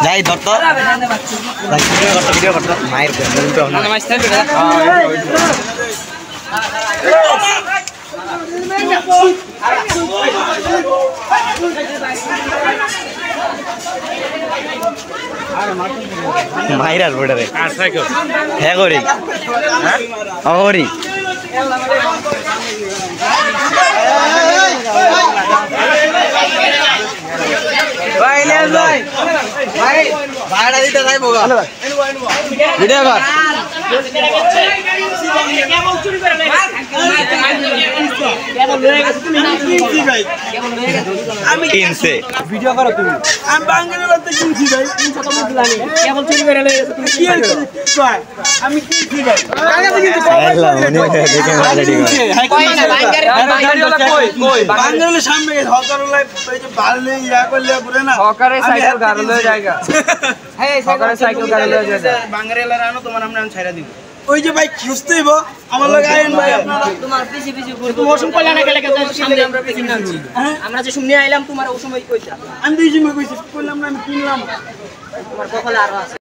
যাই ধরতো ভিডিও করতো মায়ের মাইরার বোর্ডারে হ্যাঁ করি অরি ভাই নেন ভাই ভাই ভাড়া দিতে যাই বগা ভিডিও কর কেমন চুরি করে লে কেমন লয়ে গেছ তুমি কিনছি ভাই কেমন লয়ে গেছ আমি কিনছে ভিডিও করো তুমি আমি বাঙ্গালি বলতে কিনছি ভাই 300 টাকা দিলানি কেমন চুরি করে লয়ে গেছ তুমি কি কই আমি কিনছি ভাই কাগজে কিনছি আল্লাহ মনে দেখে রেডি কর কই না বাঙ্গালিওয়ালা কই কই বাঙ্গালির সামনে হকারওয়ালা এই যে বাললে ইয়া করলে পুরো না হকারে সাইকেল গাড় লয়ে যায়গা হ্যাঁ হকারে সাইকেল গাড় লয়ে যায় বাঙ্গালিওয়ালা আনো তোমার আমরা ছাইরা দিব ওই যে ভাই খুঁজতেইব আমার লগে আইন ভাই আপনারা তোমার পিছে পিছে ঘুরবো ওসম কইলা না গেলে সামনে আমরা পিছে নামছি আমরা যে শুনে আইলাম তোমার ওই সময় কইতা আমি দুই সময় কইছি কইলাম না আমি কিনলাম তোমার কপালে আরো আছে